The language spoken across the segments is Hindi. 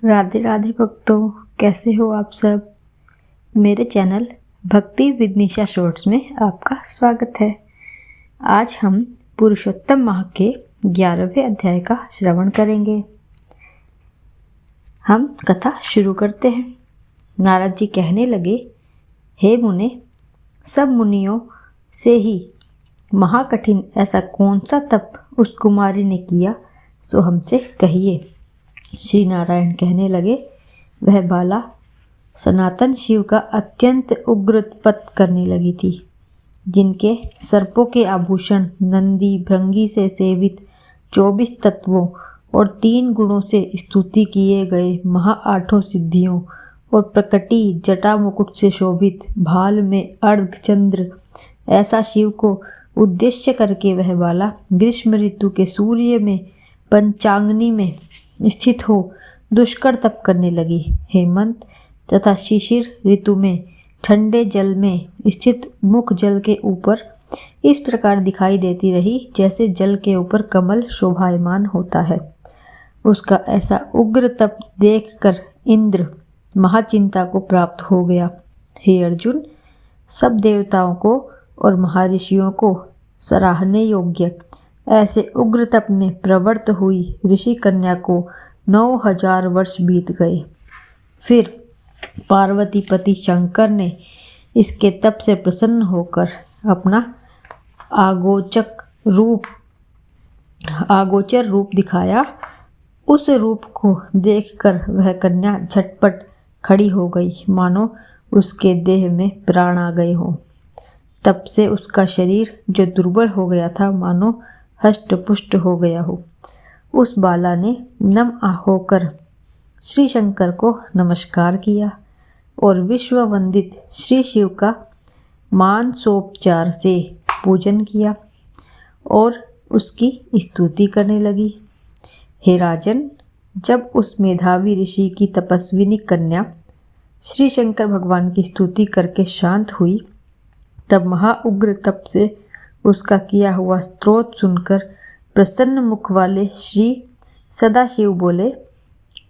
राधे राधे भक्तों, कैसे हो आप सब। मेरे चैनल भक्ति विद निशा शॉर्ट्स में आपका स्वागत है। आज हम पुरुषोत्तम माह के 11वें अध्याय का श्रवण करेंगे। हम कथा शुरू करते हैं। नारद जी कहने लगे, हे मुने, सब मुनियों से ही महाकठिन ऐसा कौन सा तप उस कुमारी ने किया, सो हमसे कहिए। श्री नारायण कहने लगे, वह बाला सनातन शिव का अत्यंत उग्र तप करने लगी थी, जिनके सर्पों के आभूषण, नंदी भृंगी से सेवित 24 तत्वों और 3 गुणों से स्तुति किए गए महा 8 सिद्धियों और प्रकटी जटा मुकुट से शोभित भाल में अर्धचंद्र ऐसा शिव को उद्देश्य करके वह बाला ग्रीष्म ऋतु के सूर्य में पंचाग्नि में स्थित हो दुष्कर तप करने लगी। हेमंत तथा शिशिर ऋतु में ठंडे जल में स्थित मुख जल के ऊपर इस प्रकार दिखाई देती रही, जैसे जल के ऊपर कमल शोभायमान होता है। उसका ऐसा उग्र तप देखकर इंद्र महाचिंता को प्राप्त हो गया। हे अर्जुन, सब देवताओं को और महर्षियों को सराहने योग्य ऐसे उग्र तप में प्रवृत्त हुई ऋषि कन्या को 9000 वर्ष बीत गए। फिर पार्वती पति शंकर ने इसके तप से प्रसन्न होकर अपना आगोचर रूप दिखाया। उस रूप को देखकर वह कन्या झटपट खड़ी हो गई, मानो उसके देह में प्राण आ गए हों। तब से उसका शरीर जो दुर्बल हो गया था, मानो हष्ट पुष्ट हो गया हो। उस बाला ने नम होकर श्री शंकर को नमस्कार किया और विश्व वंदित श्री शिव का मानसोपचार से पूजन किया और उसकी स्तुति करने लगी। हे राजन, जब उस मेधावी ऋषि की तपस्विनी कन्या श्री शंकर भगवान की स्तुति करके शांत हुई, तब महाउग्र तप से उसका किया हुआ स्तोत्र सुनकर प्रसन्न मुख वाले श्री सदाशिव बोले,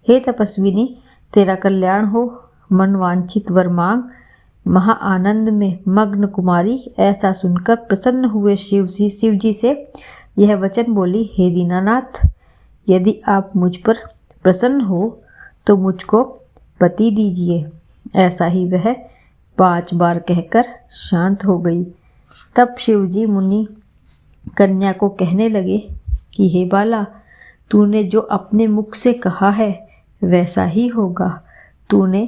हे तपस्विनी, तेरा कल्याण हो, मन वांछित वर मांग। महा आनंद में मग्न कुमारी ऐसा सुनकर प्रसन्न हुए शिव जी से यह वचन बोली, हे दीनानाथ, यदि आप मुझ पर प्रसन्न हो तो मुझको पति दीजिए। ऐसा ही वह 5 बार कहकर शांत हो गई। तब शिवजी मुनि कन्या को कहने लगे कि हे बाला, तूने जो अपने मुख से कहा है वैसा ही होगा। तूने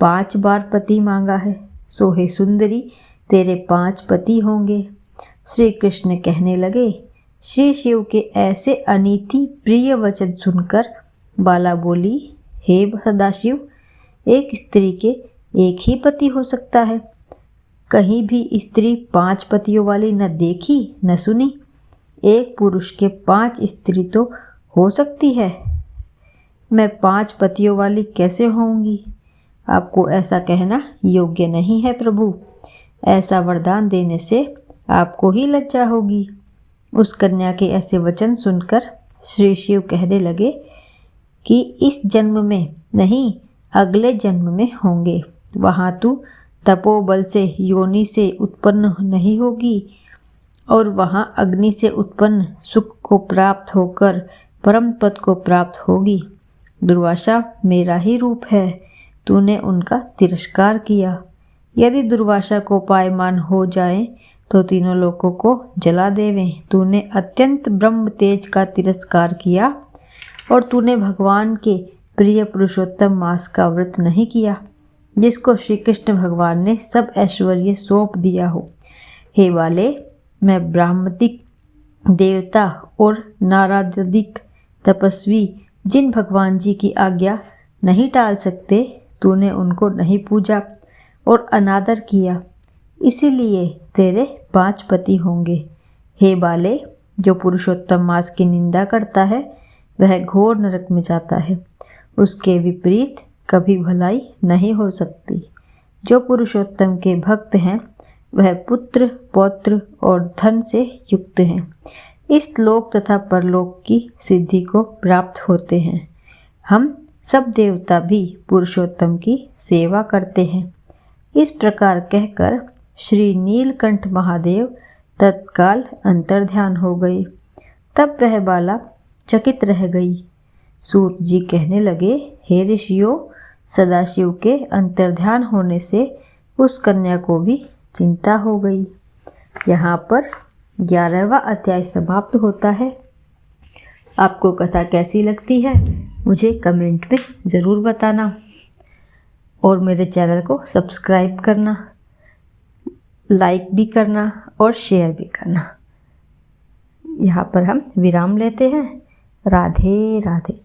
5 बार पति मांगा है, सो हे सुंदरी, तेरे 5 पति होंगे। श्री कृष्ण कहने लगे, श्री शिव के ऐसे अनीति प्रिय वचन सुनकर बाला बोली, हे सदाशिव, एक स्त्री के एक ही पति हो सकता है। कहीं भी स्त्री 5 पतियों वाली न देखी न सुनी। एक पुरुष के 5 स्त्री तो हो सकती है, मैं 5 पतियों वाली कैसे होंगी? आपको ऐसा कहना योग्य नहीं है प्रभु। ऐसा वरदान देने से आपको ही लज्जा होगी। उस कन्या के ऐसे वचन सुनकर श्री शिव कहने लगे कि इस जन्म में नहीं, अगले जन्म में होंगे। वहाँ तू तपोबल से योनि से उत्पन्न नहीं होगी और वहाँ अग्नि से उत्पन्न सुख को प्राप्त होकर परम पद को प्राप्त होगी। दुर्वासा मेरा ही रूप है, तूने उनका तिरस्कार किया। यदि दुर्वासा को पायमान हो जाए तो तीनों लोकों को जला देवें। तूने अत्यंत ब्रह्म तेज का तिरस्कार किया और तूने भगवान के प्रिय पुरुषोत्तम मास का व्रत नहीं किया, जिसको श्री कृष्ण भगवान ने सब ऐश्वर्य सौंप दिया हो। हे बाले, मैं ब्राह्मणिक देवता और नारादिक तपस्वी जिन भगवान जी की आज्ञा नहीं टाल सकते, तूने उनको नहीं पूजा और अनादर किया, इसीलिए तेरे 5 पति होंगे। हे बाले, जो पुरुषोत्तम मास की निंदा करता है वह घोर नरक में जाता है। उसके विपरीत कभी भलाई नहीं हो सकती। जो पुरुषोत्तम के भक्त हैं वह पुत्र पौत्र और धन से युक्त हैं। इस लोक तथा परलोक की सिद्धि को प्राप्त होते हैं। हम सब देवता भी पुरुषोत्तम की सेवा करते हैं। इस प्रकार कहकर श्री नीलकंठ महादेव तत्काल अंतर्ध्यान हो गए। तब वह बाला चकित रह गई। सूत जी कहने लगे, हे ऋषियों, सदाशिव के अंतर्ध्यान होने से उस कन्या को भी चिंता हो गई। यहाँ पर 11वां अध्याय समाप्त होता है। आपको कथा कैसी लगती है मुझे कमेंट में ज़रूर बताना और मेरे चैनल को सब्सक्राइब करना, लाइक भी करना और शेयर भी करना। यहाँ पर हम विराम लेते हैं। राधे राधे।